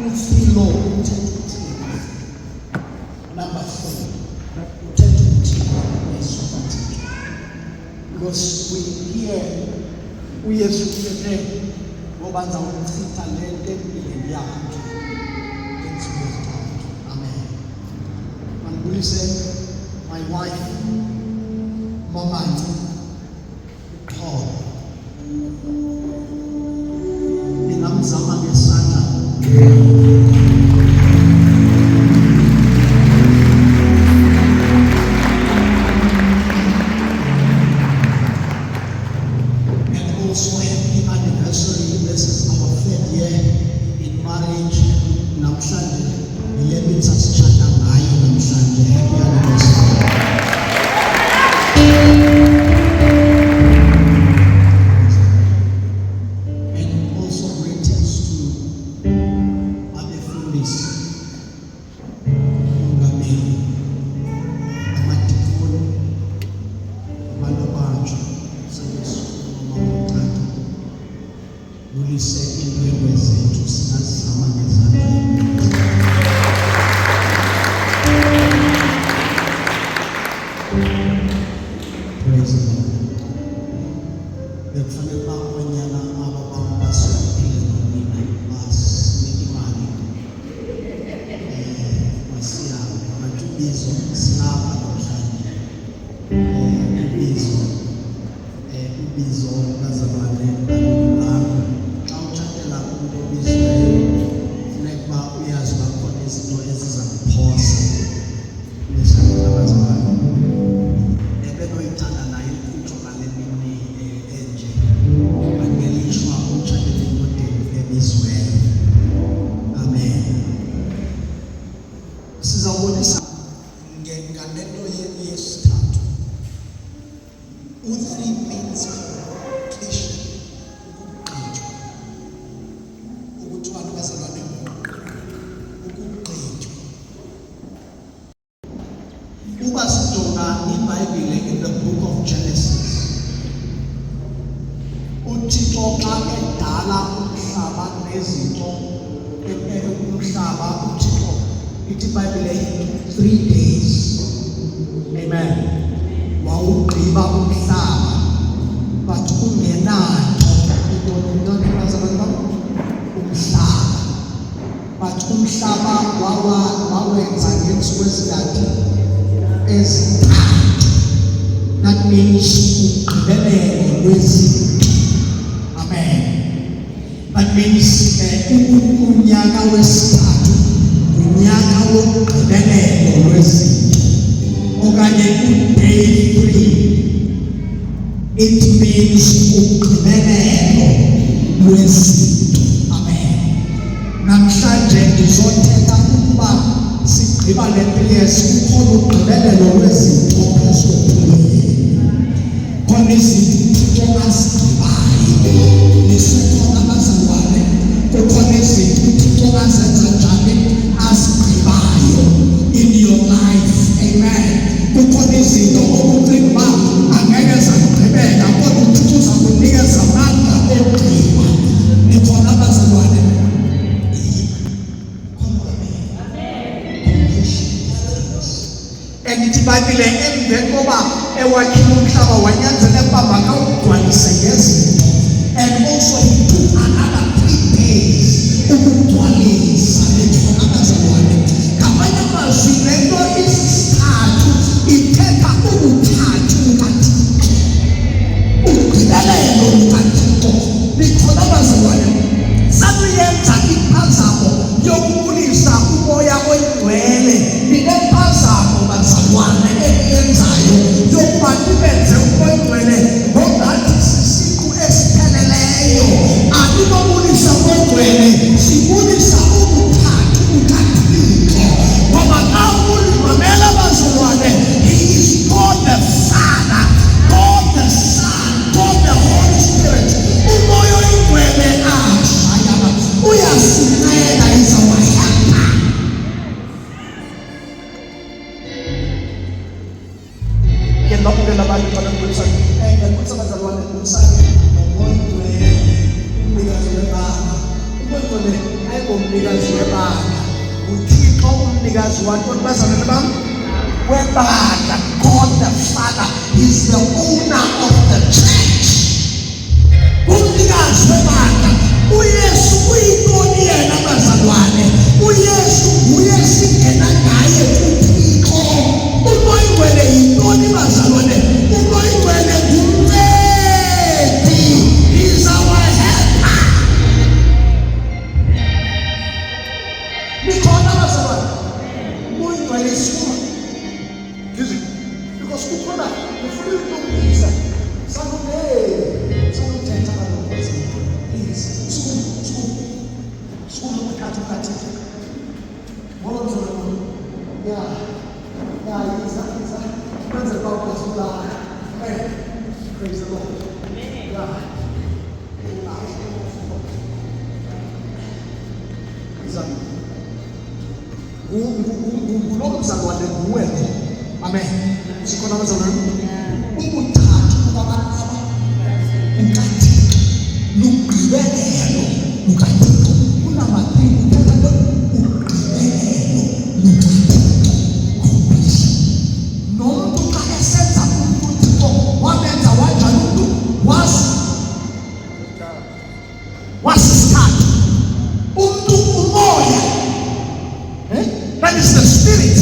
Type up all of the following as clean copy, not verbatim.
Ufilo uthetha uthini? Number 4, uthetha uthini nesukathini. Because we hear uYesu uthethe ngoba ngizawuchitha le nto empilweni yakhe ngensuku ezintathu. Amen. Mandibulise my wife, Mamanzi Uxolo. Ningamzama ngesandla. And also happy anniversary. This is our 3rd year in marriage. Namhlanje 11 sasitshata ngayo namhlanje. Happy anniversary. And also greetings to Abefundisi, uMongameli, amadikoni, abantu abantsha, sebesukuma ngothatha. Bulise iindwendwe zethu singazizama ngezandla. Praise the Lord. Bekufanele uba abanyana aba bam basuphile nonina basinike imali masihambe abantu ubizo silapha namhlanje ubizo kazalwane alululanga. Xa utshatela umntu obiziweyo funeka uba uyazi uba khona izinto eziza kuphosa nesakho abazalwane. Ebenoyithanda naye ikhutshwa ngale mini enje bangelishwa utshatele indodeni ebiziweyo. Amen. Sizawubonisa nganento yesithathu. U3 means completion, ukugqitywa. Ukuthi abantu bazalwane ukugqitywa. Uba sijonga iBhayibhile in the book of Genesis, uThixo xa edala umhlaba nezinto umhlaba, uThixo ithi iBhayibhile 3 days. Amen. Wawugqiba umhlaba but ungenanto intoni bazalwane umhlaba, but umhlaba wawenza ngeentsuku ezintathu. That means ugqibelelo lwezinto. Amen. That means unyaka wesithathu unyaka wogqibelelo lwezinto, okanye day 3, it means ugqibelelo lwezinto. Amen. Namhlanje ndizothetha ukuba sigqiba le 3 years kukhona ugqibelelo lwezinto phezu kwempilo yethu. Khona izinto uThixo azigqibayo nesekhona abazalwane. Kukhona izinto uThixo azenza njani azigqibayo in your life. Amen. Kukhona izinto okucinga uba angeke zagqibeka kodwa uThixo uza kunikeza amandla ogqiba. Nikhona abazalwane. Engithi iBhayibhile emveni koba ewakhile umhlaba wanyanzeleka uba makawugcwalise ngezinto, and also he took another 3 days ukugcwalisa. Nikhona abazalwane. Ngamanye amazwi le nto isithathu ithetha ubuthathu bukaThixo, ugqibelelo lukaThixo. Nikhona abazalwane. Sakuyenza impazamo yokubulisa umoya oyingcwele. Ninempazamo bazalwane eniyenzayo yokuba nibenze umoya oyingcwele ngokungathi sisiqu esipheleleyo. Aninobulisa umoya oyingcwele, sibulisa ubuthathu bukaThixo. Ngoba xa ulimamela bazalwane, he is God the Father, God the Son, God the Holy Spirit. Umoya oyingcwele ashayaba uyasinceda izawahamba. Ngiyababukela abantu banakubulisa ngiyabulisa abazalwane, bulisane ngomoya oyingcwele, umbikazi webanga. Unkongcwele ayingomnikazi webandla, uThixo umnikazi wantoni bazalwane bam? Webandla. God the Father is the owner of the church. Umnikazi webandla. uYesu uyintoni yena bazalwane? uYesu nguye singena ngaye kuThixo. Unkongcwele yintoni bazalwane? Unkongcwele ngumncedi. He's our helper. Nikhona bazalwane? Unkongcwele isifuna. Because kukhona ufuna ukulungisa. Sanuthetha kaloku bazalwane. Please. Ukhathi. Ngoba bazalwane. Yeah, yiza. Kwenze bawukwazi. Hey, praise the Lord. Yeah. Ngulo mzalwane nguwe. Amen. Sikhona bazalwane. Ubuthathu bukaBaba ukaThixo lugqibelelo lukaThixo. Kunamathini uthatha ugqibelelo lukaThixo. Nomuntu xa esenza umuntu uThixo wamenza wanjani umuntu? Wasisithathu. Umuntu umoya. That is the spirit.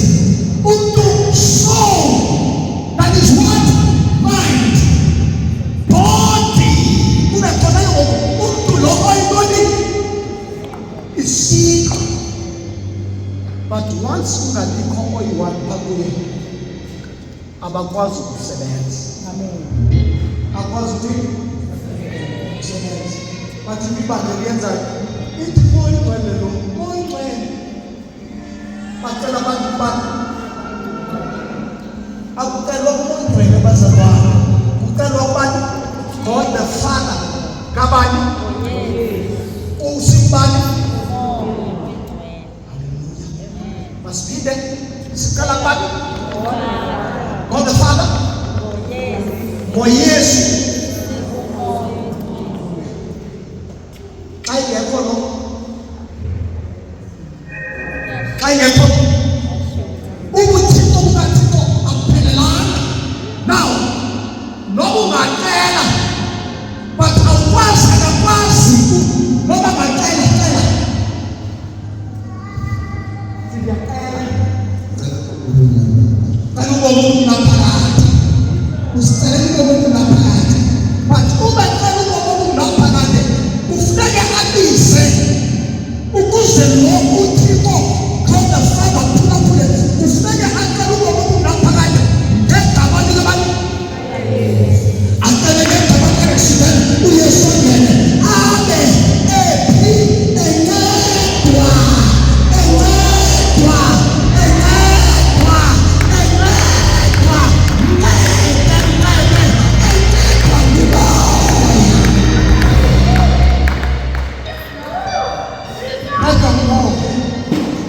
Umuntu soul. That is what? Mind. Body. Umekhona umuntu lo oyiboni isiko. But once ungalikho oyi-one phakuye abakwazi ukusebenza. Amen. Akwazi ukusebenza. Bathi ibandla liyenza ithi Unkongcwele lo Unkongcwele. Bacela abantu akucelwa Unkongcwele bazalwane. Kucelwa ubani? God the Father. Kabani? Usibani? Masipinde sicela ubani? God the Father. Ngoyesu. Ayekho lo. Ayekho. Ubuthixo bukaThixo akuphelelanga. Now, noba ungacela but akakwazi noba ngacela. Siyacela. Cela ubomi ngaphakathi. Usicela ubomi ngaphakathi. But uma cela ubomi ngaphakathi kufuneka abize ukuze lo uThixo God the Father uphulaphule. Kufuneka acela ubomi ngaphakathi ngegama likabani? Acele ngegama likaJesu uYesu ngene. Abe ephi encedwa.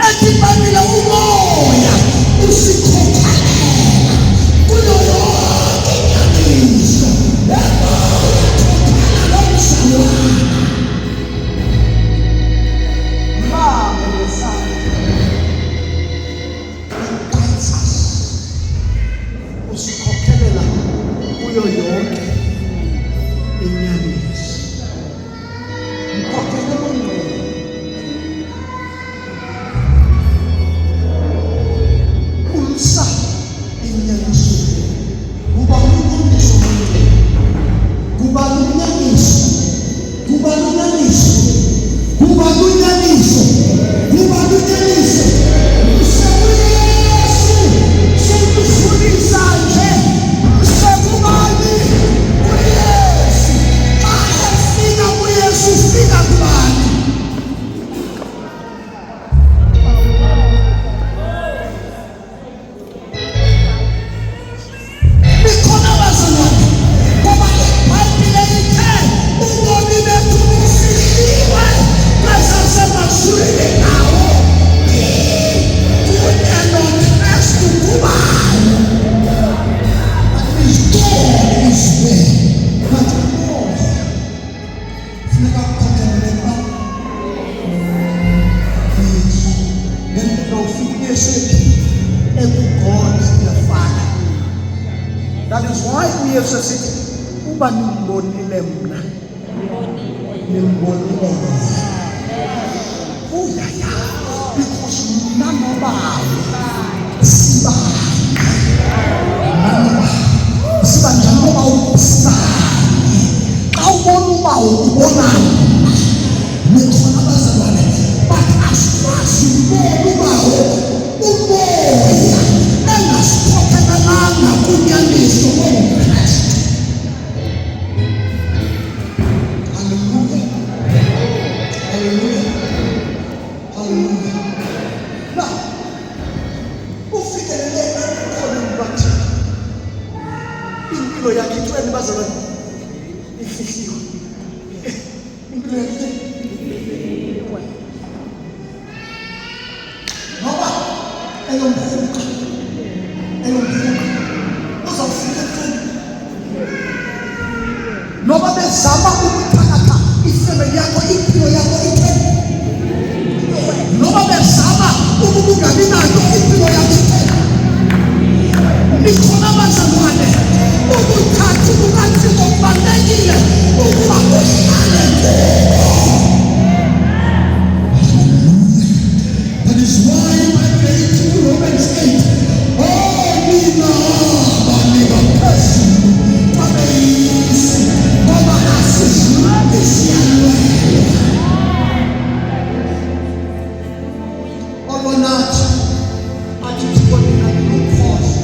Esibambile umoya usikhokhalela kulo yonke inyaniso. Usikhokhelela kuyo yonke inyaniso. Mkhokhelela Unkongcwele. Umsa inyaniso. Kuba unyaniso Unkongcwele. Kuba unyaniso. Kuba unyaniso. Kuba unyaniso. Kuba unyaniso. Usebuyesu. Sekufundisa nje. Sekubani uYesu. That is why uYesu esithi uba nimbonile mna nimbonile uyaya, because mna nobawo siba njani ngoba usibani xa ubona ubawo ubona nikhona abazalwane, but asikwazi ubona ubawo umoya engasiphokelelanga kunyaniso ongukristu. Haleluya, haleluya, haleluya. Na ufikelele ekukholweni bathi impilo yakhe ithweni bazalwane ifihliwe. Impilo yakhe noba eyomvuka uzawufika ekutheni, noba bezama ukuthatha ifemeli yakho impilo yakho itheni, noba bezama ukungabi nayo impilo yakho itheni. Nikhona abazalwane ukuthatha kukaThixo kubalulekile ukuba uhlale kuwo. That is why I read to Romans 8. Nina baniga pesi pameisi baba asisi isialwe olonati atitibonina nilukhosi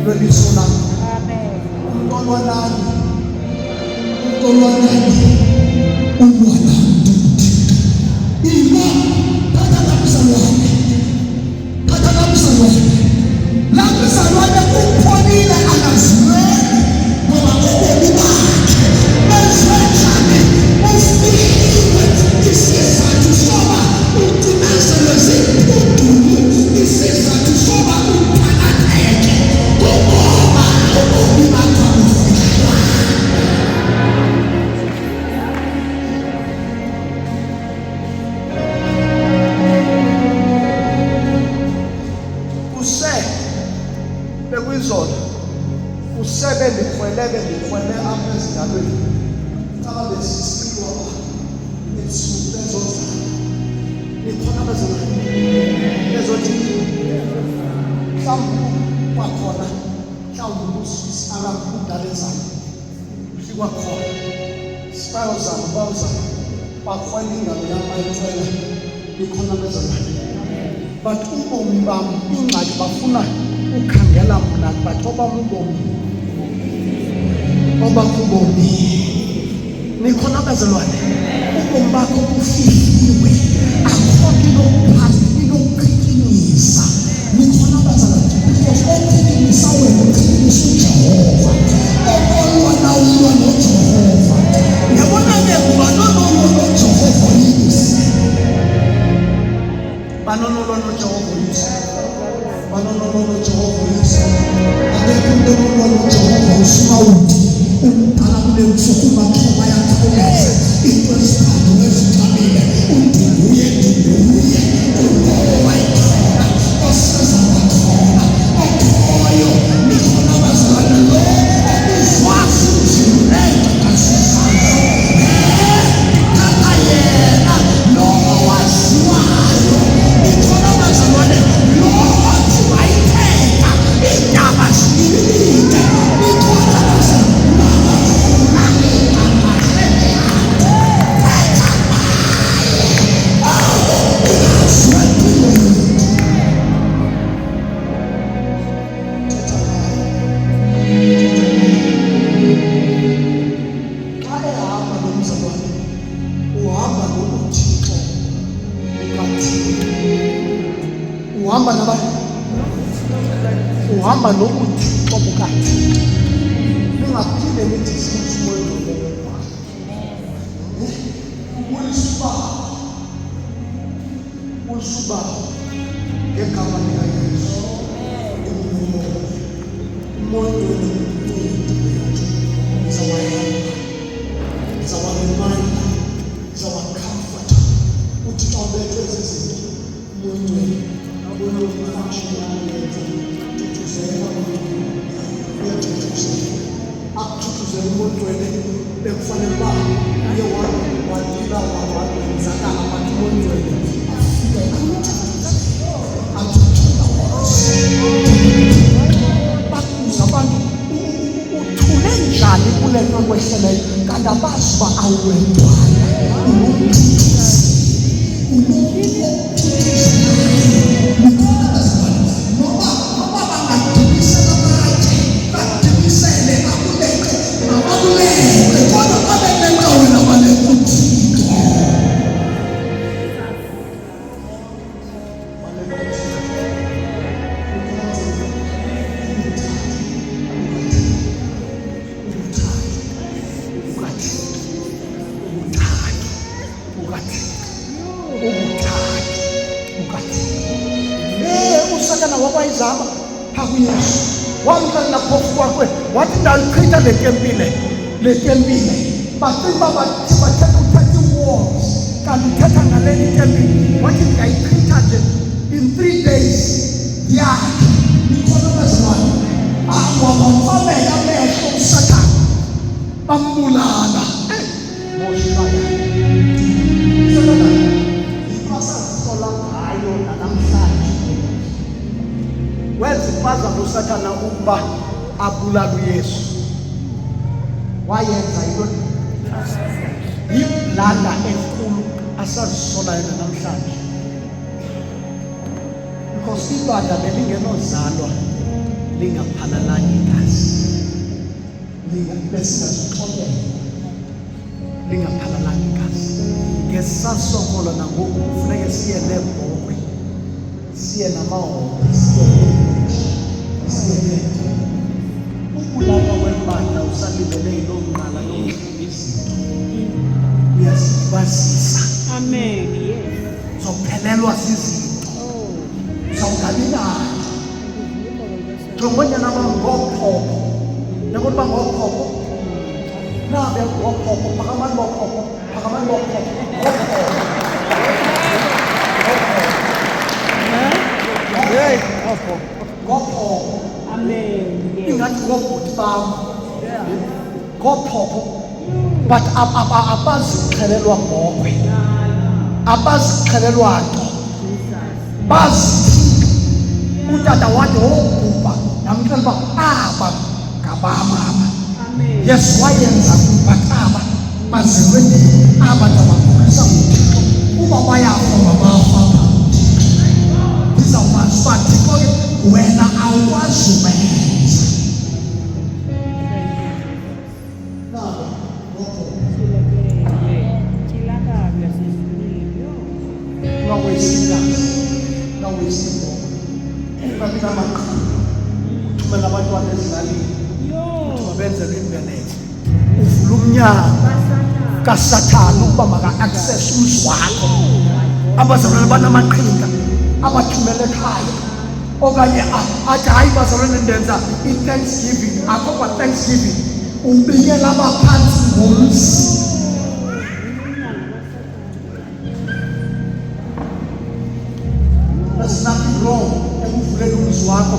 lwelisona umntolwanani ulwana ina tatalabizalwane labizalwane upholile akazimeli ngoba ubomi bakhe bezwenjani ufiliwe isizathu soba udinezelwe ziphudulu, isizathu soba uphakatheke kungoba ubomi bakhe bufihlwa. Bekuyizona usebe ndikhwele apha ezindalweni caba besisiwa ebusuku bezozana nikhona abazalwane bezothi mhlawumbi kwakhona mhlawumbi usisi akakudala ezayo ufika khona bayozama bakhwela ingalo yam bayikhwela nikhona abazalwane, but ubomi bam ingxaki bafuna ukhangela mna, but obam ubomi nikhona abazalwane ubomi bakho bufihliwe, akho nto inokuqhikinisa. Nikhona abazalwane because oqhikinisa wena uqhikinisa uJehova, okolwana ulwa noJehova. Yabona ke banonolo noJehova yisi, banonolo noJehova yisi, banonolo Jehova yisi. Akekho umuntu onolwa noJehova usimawuthi umdala kule nsuku mathoma yakhawuleze into ezithathu ezithabile undinguye ulowo wayikhona oseza wakhona okhoyo. Nikhona abazalwane lo obuzwazi uzirenga kasisazo tata yena lo waziwayo. Nikhona abazalwane lo wathi wayitheka iindaba zililinde. Nikhona abazalwane uhamba nobuthixo bukaThixo. Ningaphinde nithi simoyolelo ulisuba ngegama likaYesu umoya is our helper, is our reminder, is our comforter. Uthixo bethu ezizinto umoya function bekufanele uba uye wadila wenzakala abantu bonzwele afike athuthuka bakuza abantu uthule njani kule nto kwehleleyo kanti abazi uba awuwedwana usatana wakwayizama phaa kuyesu wamkani naphofu kwakwe wathi ndalichitha le tempile bacinga uba bathetha uthatha ii-walls kanti uthetha ngaleli tempile wathi ndayichitha nje in 3 days yakhe ikhona bezimane wabamfamela amehlo usatana bambulala moshaya satana ipasazisola ngayo nanamhlanje wenza impazamo usathana ukuba abulala uyesu wayenza into yiblanda enkulu asazisola yena namhlanje because ibanda belingenozalwa lingaphalalanga igazi besingazixolela lingaphalalanga igazi ngesasokola nangoku kufuneke siye neebhokhwe siye namahombe siye ukulapha kwembanda usalibele yiloo mqala yomhlaba izinto uyazilibazisa. Amen. Uzophelelwa zizinto zawungabi nayo njengobanyana bangophopho nakuthi bangophopho nabe ngophopho phakamani bophopho ngophopho amen ingathi ngobhuti bam ngophopho but abazikhelelwa bhokhwe abazikhelelwa nto bazi utata wathi wobhubha namxela uba aba ngabamama yesu wayenza but aba bazelwe aba ndabakhulisa nguthixo uba bayafa mabafa ndizawumazi uba thixo ke wena awukwazi umenza ungabina amaqhawe uthumela abantwana ezilalini uthi mabenzele imbeleko uvula umnyango kasathane ukuba maka-access umzi wakho abazalwane banamaqhinga abathumele ekhaya okanye athi hayi bazalwane ndenza i-thanksgiving akho kwa-thanksgiving ubikela abaphantsi ngomzi. There's nothing wrong ekuvuleni umzi wakho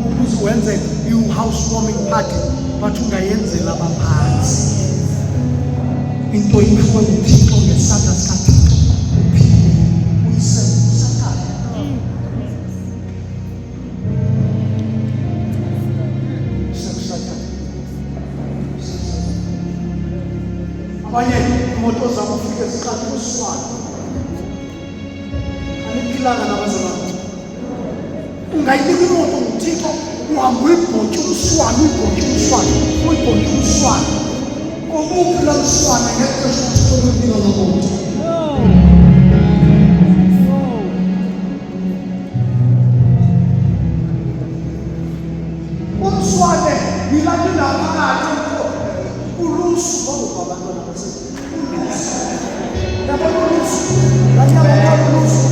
ukuze wenze i-housewarming party but ungayenzela abaphansi into iphiwe nguthixo ngesandla sikathixo uphinde uyisele usathane abanye imoto zabo ufike ziqathe uswane aniphilanga nabazalwane ungayinika imoto nguthixo uhambe uyibhotye umswane ngobuphi la mswane ngexesha uthixo lempilo lamoto umswane yilapho phakathi ulusu ngoba abantwana basebulusu yabona ulusu lanyabona ulusu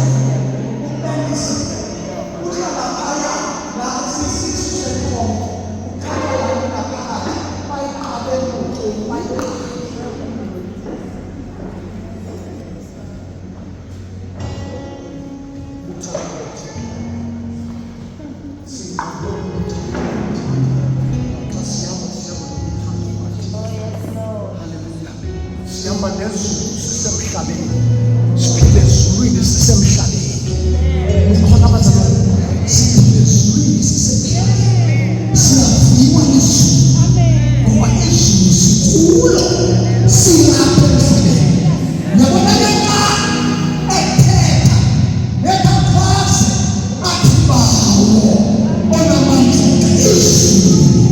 Hallelujah. sisemhlabeni, siphile ezulwini sisemhlabeni. Nikhona abazalwane, siphile ezulwini sisemhlabeni, siyaviwa izulu ngoba izulu sikulo, silapho emhlabeni. Yabona ke xa ethetha nekakwazi athi bawo onamandla izulu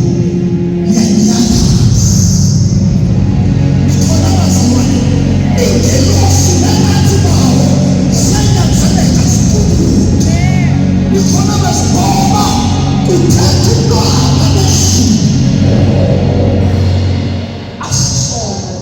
liyanyathasa. Nikhona abazalwane, ingelosi nanathi bawo siyanyanzeleka sikhulule. Nikhona abazalwane, kuthetha ulwanga lezulu asisonke.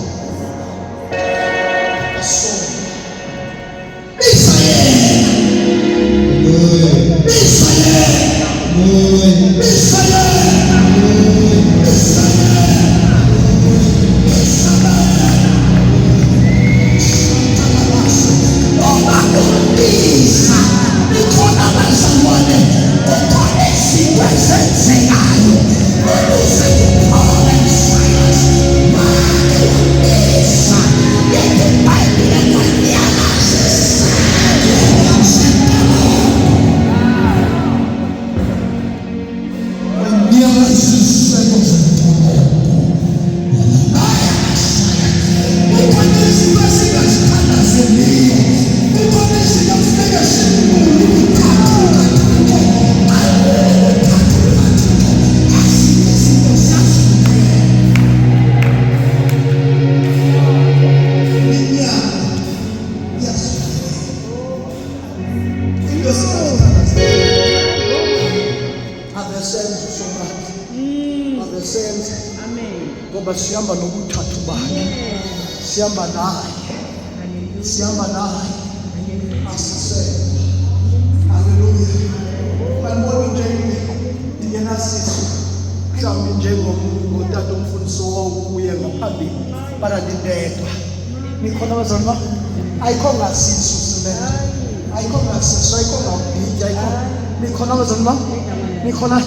Ngoba sihamba nobuthathu bakhe, sihamba naye, asisenze. Haleluya. Bayibona nje yena sisi mhlawumbe njengotata umfundisi kuye ngaphambili balandindedwa. Nikhona abazalwane, ayikho ngasiso simele, ayikho ngasiso, ayikho ngabhitya, ayikho. Nikhona abazalwane, nikhona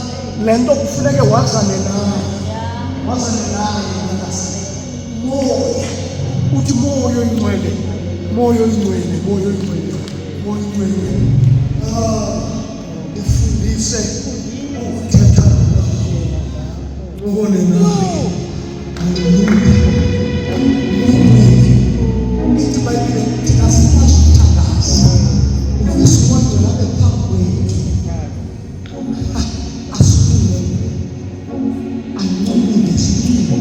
lento kufuneke wazane naye. Moya, uthi moya oyingcwele, moya oyingcwele, moya oyingcwele, moya oyingcwele. Ufundise ukuthetha ubone naye. Haleluya. Ithi Bhayibhile thina sikwazi ukuthandaza. Ufisa ukwenzelwa ephambi kwethu. Asifune ancome ngesiphiwo.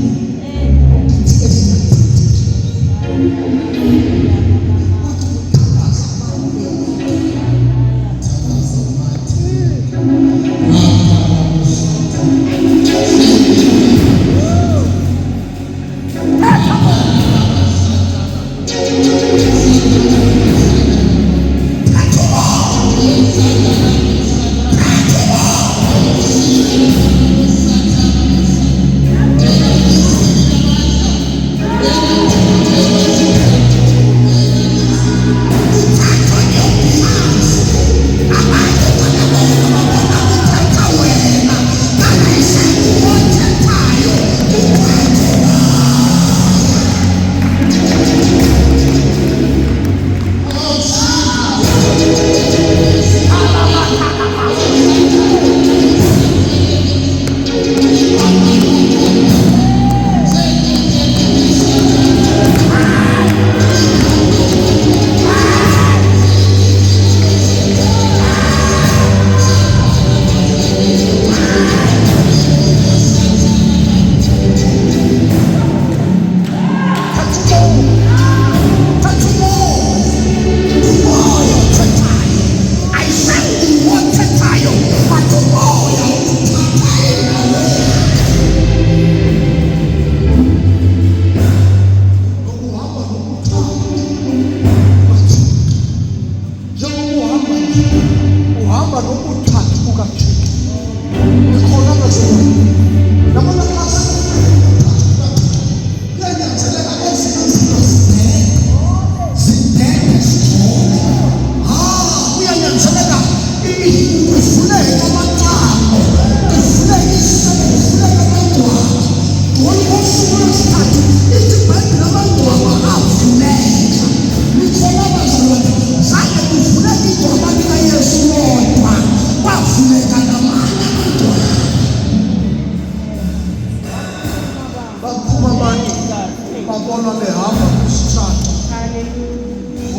babona behamba kusithatha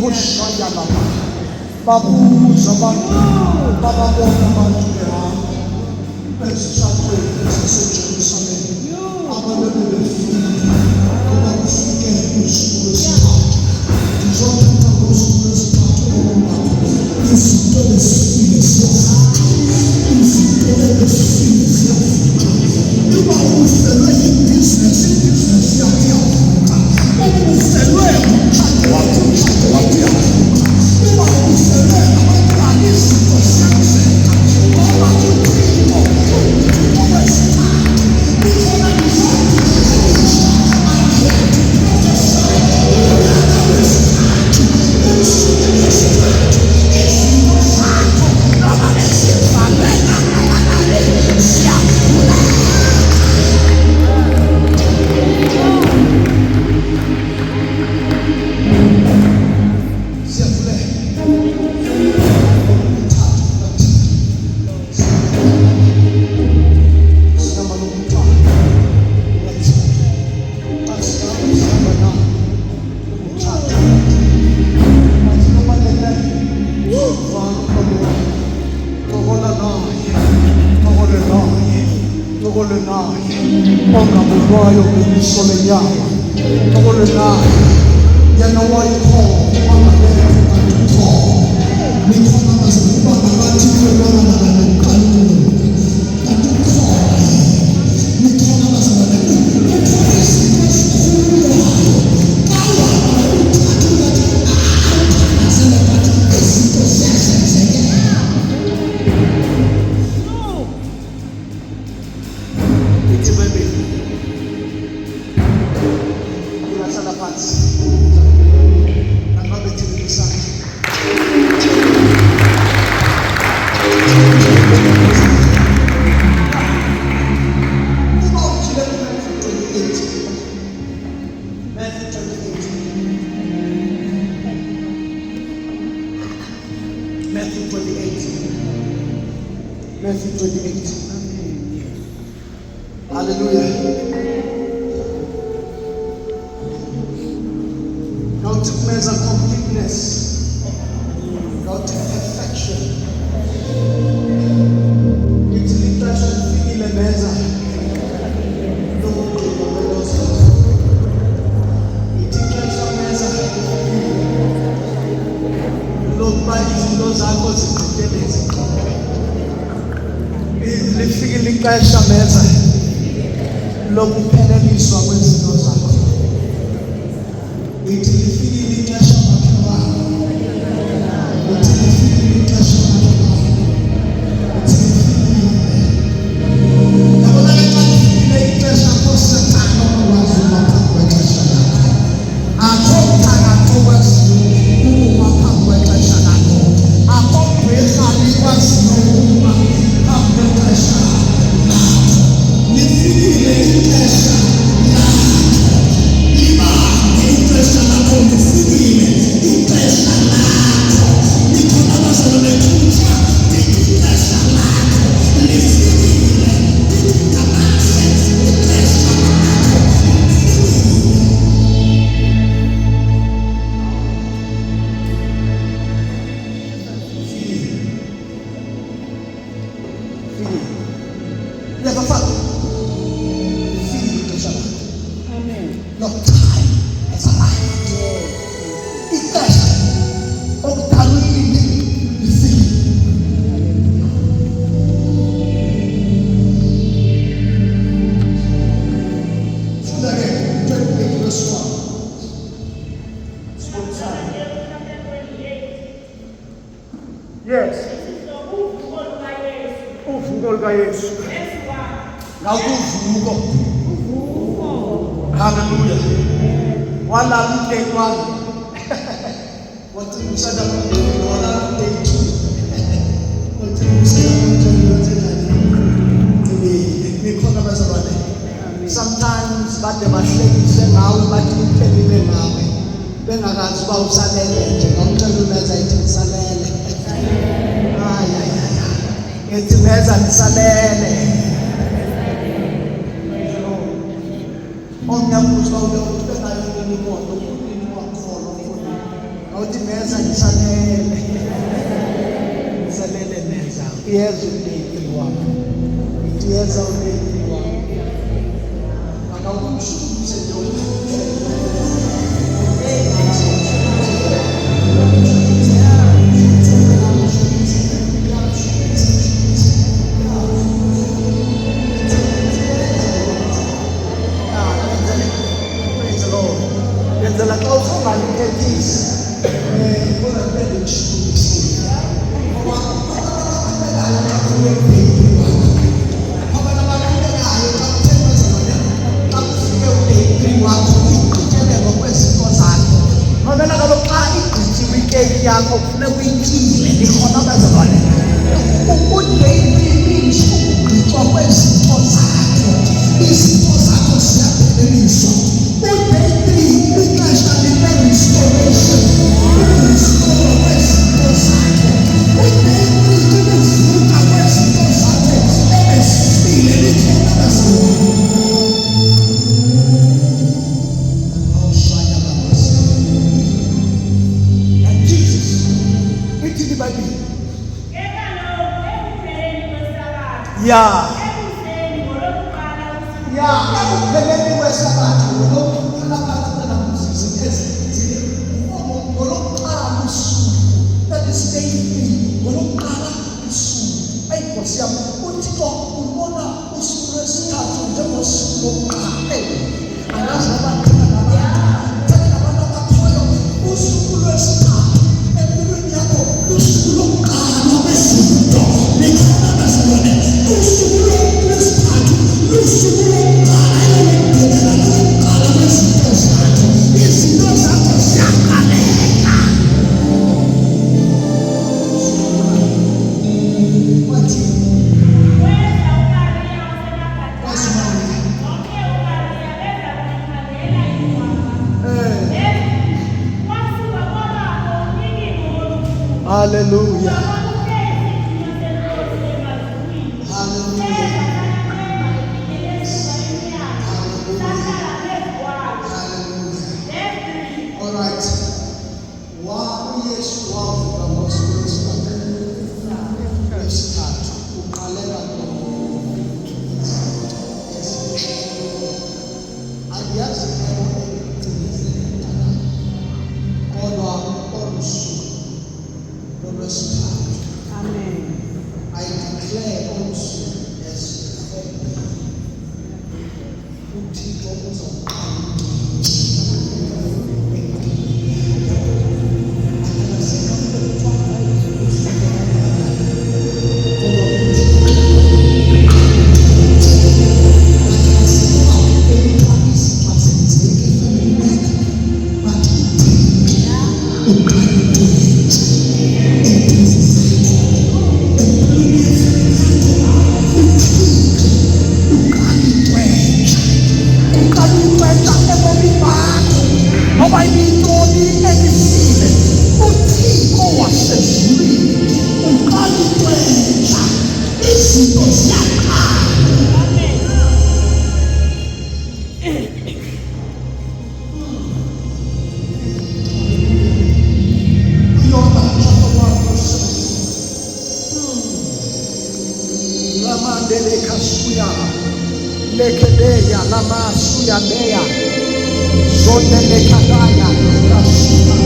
ushaya laba babuza abantu bababona abantu behamba esithathweni saseJerusalem abantu befika ngoba kufike usuku lwesithathu ngizothatha usuku lwesithathu ngoba izinto lesifile siyafika izinto lesifile siyafika uba uhlelwe business yavuka uhlelwe umthatho wakho yavuka uba uhlelwe abantwana izinto ziyenzeka ngoba uthixo wesithathu ukhona ongabuvayo ngeso lenyama okulenayo yena wayikhona wangabeka ngakho nikhona bazikuba ngabathi kwelana nakankulu kanti khona nikhona bazibona ukufuna izinto esikhulumayo awa uthatha azele bathi izinto ziyenzeka ithi baby ulasala phansi nangabe thini isakhe Matthew 28. Hallelujah. Not to measure completeness, not to perfection. It's literal feel a measure. Lifike ixesha meza lokupheleliswa kwezinto zakho. Ithi lifike ixesha makhelwane. Ithi lifike ixesha makhelwane. Ithi yabona ke xa lifike ixesha koSathane okwazi umaphambi kwexesha lakho. Akho phakathi kwaziyo umaphambi kwexesha lakho. Akho gqirha likwaziyo uma phambi kwexesha lakho. Lifikile ixesha lakho. Liba ixesha lakho lifikile ixesha lakho. Nikhona abazalwa bethutha ixesha lakho lifikile. Ixesha lakho never fail. Amen. Your time is alive. Ixesha okudalweni lifike. Funda ke 28 verse 1. Yes. Uvuko likaYesu. Ngakuvuko. Hallelujah. Wala umdeni wami. Wathi usada umdeni wala umdeni tu. Wathi usada umdeni wathi nikhona bazalwane. Sometimes bade bahlekise ngawe bathi uphelile ngawe. Bengakazi uba usalele nje ngomcela umeza ithi usalele. Ethi meza nisalele. Omnyabuzo uyokuthi nayo ngibona umlimi wakhona mfowethu awuthi meza ngisalele ngisalele meza uyeza ulimi wakho uyeza ulimi wakho akakumshuse nje la causa malintetisi cosa vede il yakho kufuna kuyikile likhona bazalwane ukugcitshwa kwezinto zakho izinto zakho ziyaphelelisa ixesha lime-restoration ukuristore kwezinto zakho ukuvuka kwezinto zakho ebezifile likhona bazalwane ekupheleni kwesabatha ngolokuqala usuku that is day 3 ngolokuqala usuku ayinkosi yami uthixo ubona usuku lwesithathu njengosuku lokuqala angazi abantu abakhoyo usuku lwesithathu empilweni yakho lusuku lokuqala kwezinto likhona bazalwane usuku lwesithathu lusuku lokuqala lokuqala kwezinto zakho izinto zakho ziyaqaleka wathi hallelujah. I declare also as uThixo lekedeya lama suya deya zote lekadaya kasuma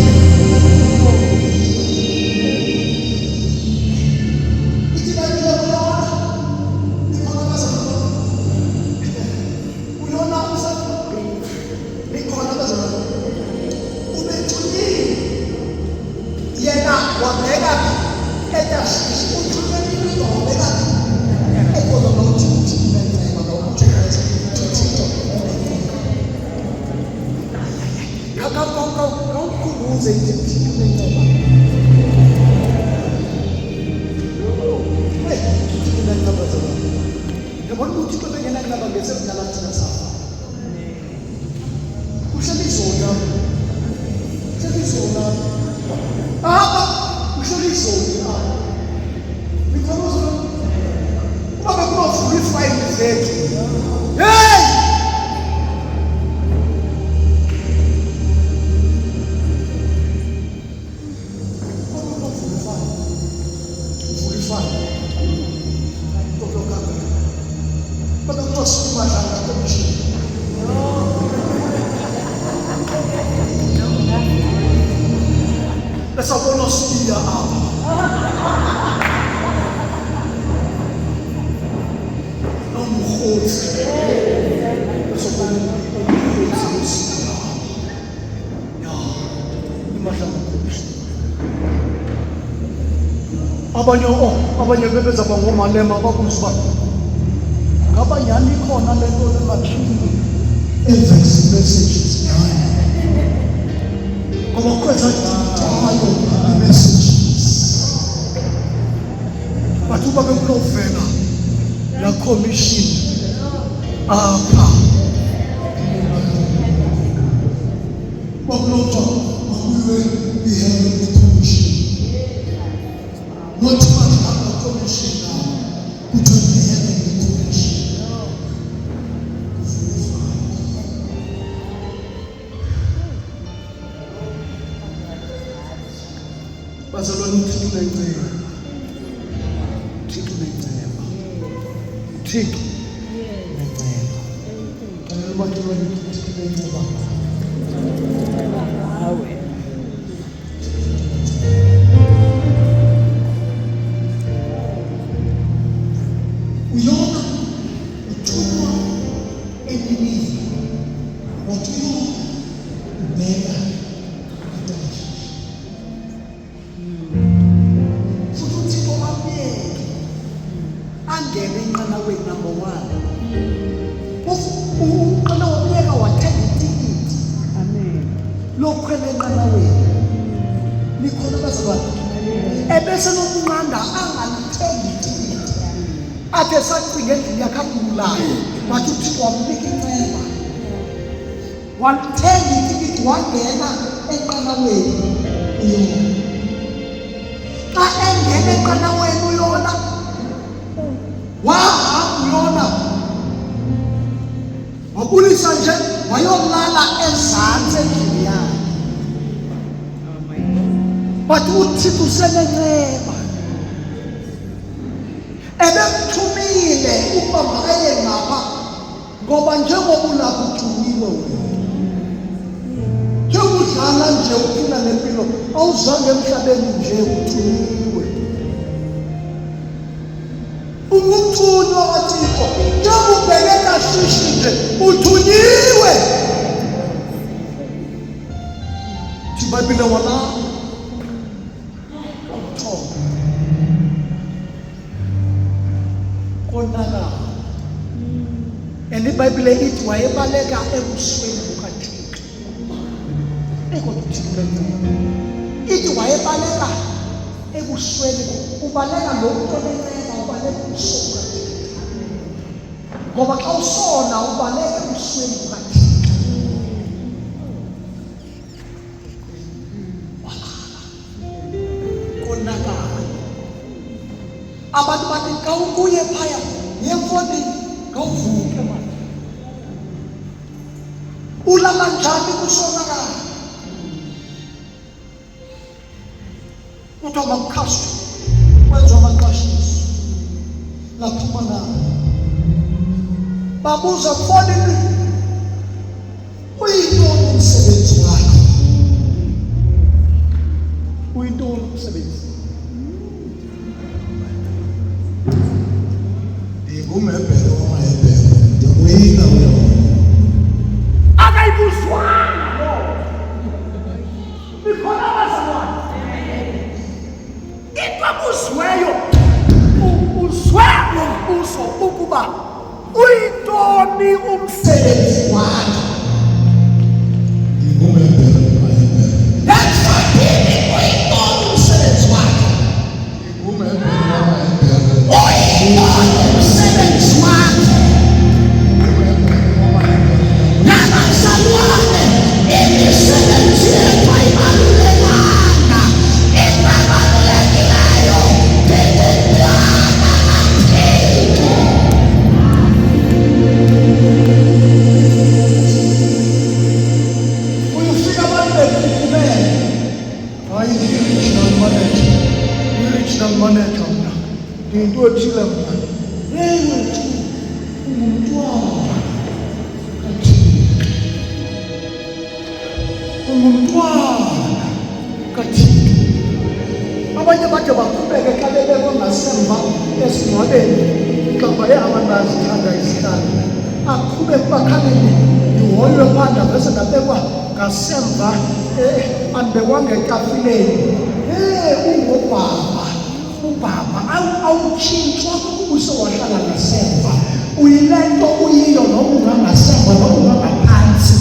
abanye bebezaba ngomalema babuza uba ngaba yani khona le nto engaphili Every message is done. ngoba kwenza njalo Messages. but uba bekulovela la commission apha But no talk. We will be having the commission. Not much have a commission now. Put on the heavenly commission. bazalwane uThixo unenceba uThixo unenceba uThixo unenceba kanti abantu uThixo unenceba Uyona uthuma endimini wathuma ubheka idashi futhi uThixo wabiyeka angene enqanaweni number 1 uqala wabiyeka wathenga itikiti lokhwela enqanaweni likhona bazalwane ebese lokunqanda angalithengi itikiti athe sacinga endlini yakhe agulayo wathi uThixo wamnika inceba wathenga itikiti wangena enqanaweni uyona xa engena enqanaweni uyona wahamba uyona wabulisa nje wayolala ezantsi endlini yakhe but uThixo usenenceba ebemthumile ukuba makaye ngapha ngoba njengoba ulapho uthumiwe wena njengudlala nje uphila nempilo awuzange emhlabeni nje uthumiwe umuthunywa kaThixo njengoba ubheke kashishi nje uthunyiwe iBhayibhile wala konala and iBhayibhile ithi wayebaleka ebusweni bukaThixo ekothile ithi wayebaleka ebusweni ubaleka lokho lenceba ubaleka ebusweni bukaThixo ngoba xa usona ubaleka ebusweni bukaThixo konakala abantu bathi xa ukuye phaya yemfondini ngawuvuke manje ulala njani kusonakala kuthiwa makukhashwe kwenziwa amaqashiso laphuma nayo babuza mfondini uyintoni umsebenzi wakho uyintoni umsebenzi ngumebhele wamahebhele ndiyakuyika wena akayibuzwanga ikhona abazalwane into abuziweyo uzwe ngombuzo ukuba uyintoni umsebenzi wakho ngumebhele wamahebhele yathini uyintoni umsebenzi wakho ngumebhele wamahebhele uyintoni umsebenzi wakho nabazalwane imisebenzi yethu ayibalulekanga ebalulekileyo uyufika abantu bekukhumele hayi i-regional manager mna ndiyinto ethile mna wethu ungumntwana ungumntwana kaThixo abanye bade baqhubeke xa bebekwe ngasemva esingcwabeni xamba abantu bayazithanda izihlalo aqhubeke bakhaleni ndihoywe phanda bese ndabekwa ngasemva andibekwanga etafileni ungobaba ubaba awutshintshwa ubuso wahlala ngasemva uyile nto uyiyo noma ungangasemva noma ungangaphansi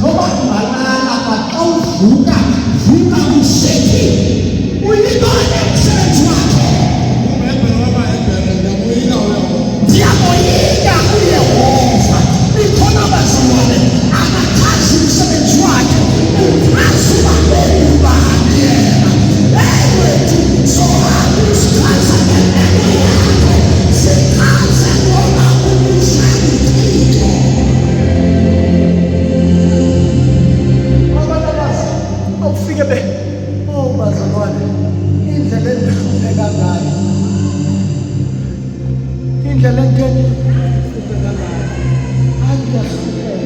noma ungalala xa uvuka vuka usethi uyibone umsebenzi wakhe ndiyamoyika uYehova ikhona bazalwane akachazi umsebenzi wakhe uchazi uba ungubani yena ewethu sohambe usichaza ngemeko yakho sichaze ngoba ubushayithixo abantanazi awufike bazalwane indlela endihluleka ngayo indlela endihluleka ngayo andiyahluleka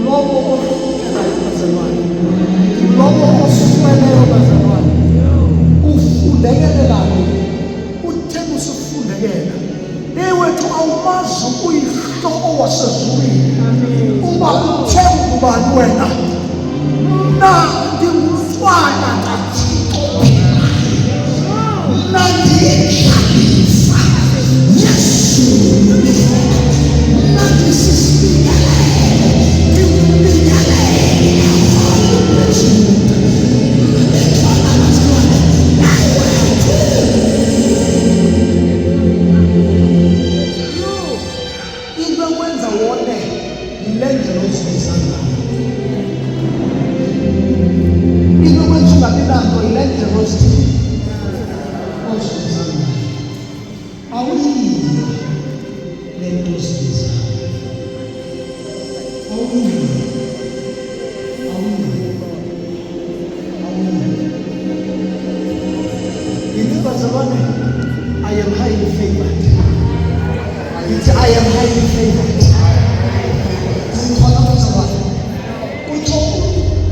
lowo ohlulekayo bazalwane lowo osufeleyo bazalwane ufundekelelani uthemba usufundekela ewethu awumazi uyihloko wasezulwini uba uthemba ubani wena mna ndingumfana kaThixo mna ndiyixabisa Yesu mna ndisisibikelele ndimbikelele into ekwenza wone yile ndlela ozibiza ngayo into ekwenza ungabi nanto yile ndlela ozibiza ngayo awuyiyo le nto ozibiza awuyiyo bazalwane I am highly favored. I am highly favored. Ukhona bazalwane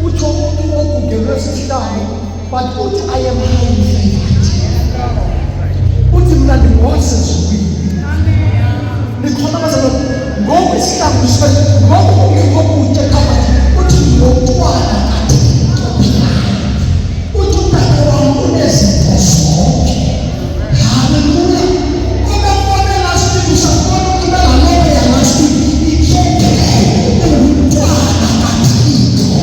utsho umuntu okungelwe sihlalo but uthi I am highly favored. Uthi mna ndingowasezulwini. Nikhona bazalwane ngoku isihlangu sibe ngoku ungekho kude phakathi uthi ngomntwana kaThixo uthi umntana wam unezinto zonke. Hallelujah. Umebona last week usabona ukuba ngalowo ya last week itshoke umntwana kaThixo.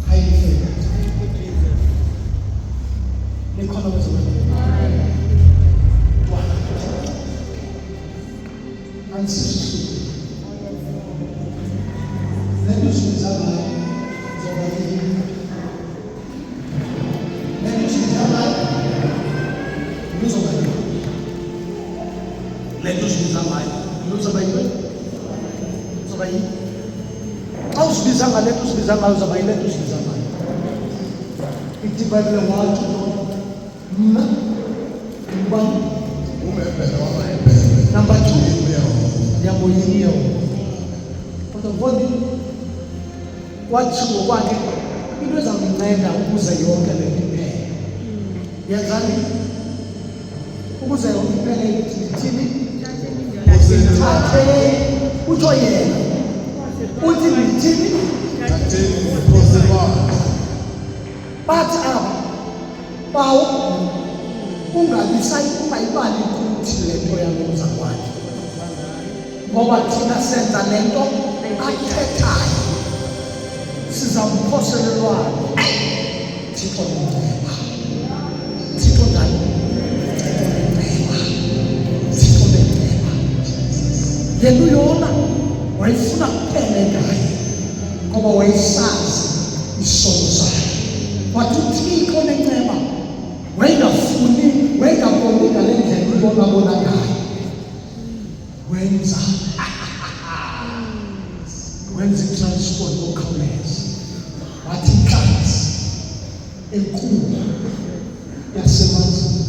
Highly favored. Nikhona bazalwane Number 2, ndiyamoyika kodwa wathi ngokwakhe into ezawunceda ukuze yonke le nto iphele. Yazani ukuze yonke iphele ithini? Uthathe utsho yena uthi ndithini? Bathi aba bawo ungayibali ukuthi le nto yamenza kwakhe ngoba thina senza le nto athethayo sizamphoshelelwana Thixo ndiceba Thixo ndani Thixo ndiceba le nto yona wayifuna kuphele ngayo ngoba wayesazi isono sakhe wathi uThixo nenceba wayengaboni ngale ndlela ubona ngayo wenza i-transport ngokukhawuleza wathi inhlanzi enkulu yasemanzini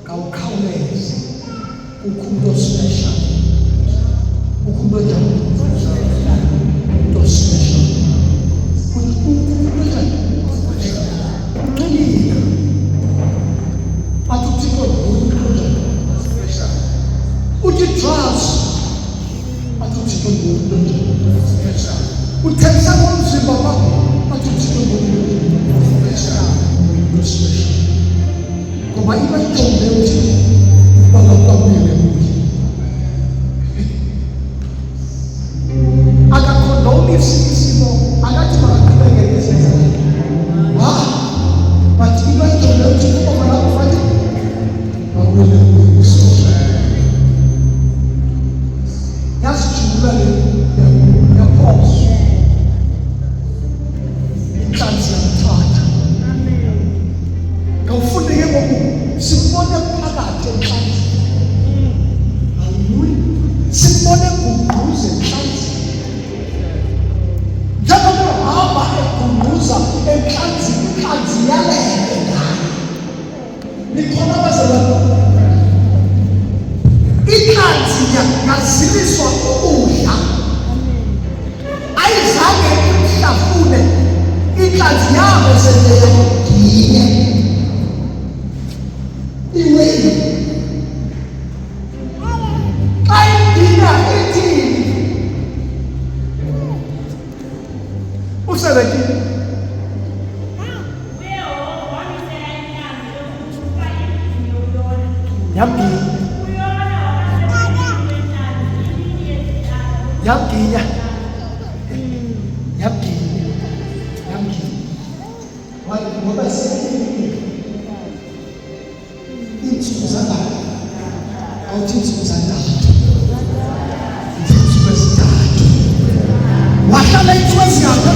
kawukhawuleze kukho umuntu ospecial kukho umuntu onjani umuntu ospecial uqinile bathi uThixo umuntu onjani uthi trust bathi uThixo umuntu onjani uthengisa ngomzimba wakho bathi uThixo umuntu onjani frustration. Ngoba ibayithombe uthi bakakwamele kuye. Akakhondoni isimo, akathi makaqhubeke ngezenzo. But ibayithombe uthi kuba nakufanya bawele kuye so. Yasijula le yaphoso. Inhlanzi yamthatha. Kawufunde ke ngoku sibone phakathi enhlanzi. Haleluya. Sibone kuguze enhlanzi. Njengoba hamba eguguza enhlanzi, inhlanzi yalele ngayo. Nikhona bazalwane. Inhlanzi yaziliswa ukudla. Ayizange imhlafune. Inhlanzi yabo seyiyaginya. Iwele. Ayidinga ithini. Uselekile. Yamginya. Yamginya. Yamginya. Yamginya. Ngoba insuku zantathu. Awuthi insuku zantathu. Insuku ezintathu. Wahlala insuku ezintathu.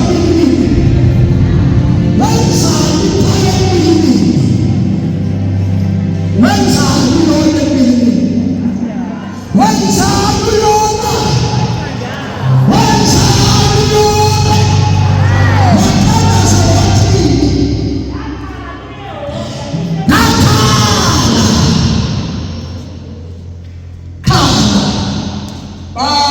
Wenzani phaya emini? Wenzani yona emini? Wenzani yona? Wenzani yona? Wakhalaza wathini? Nakhala. Khala.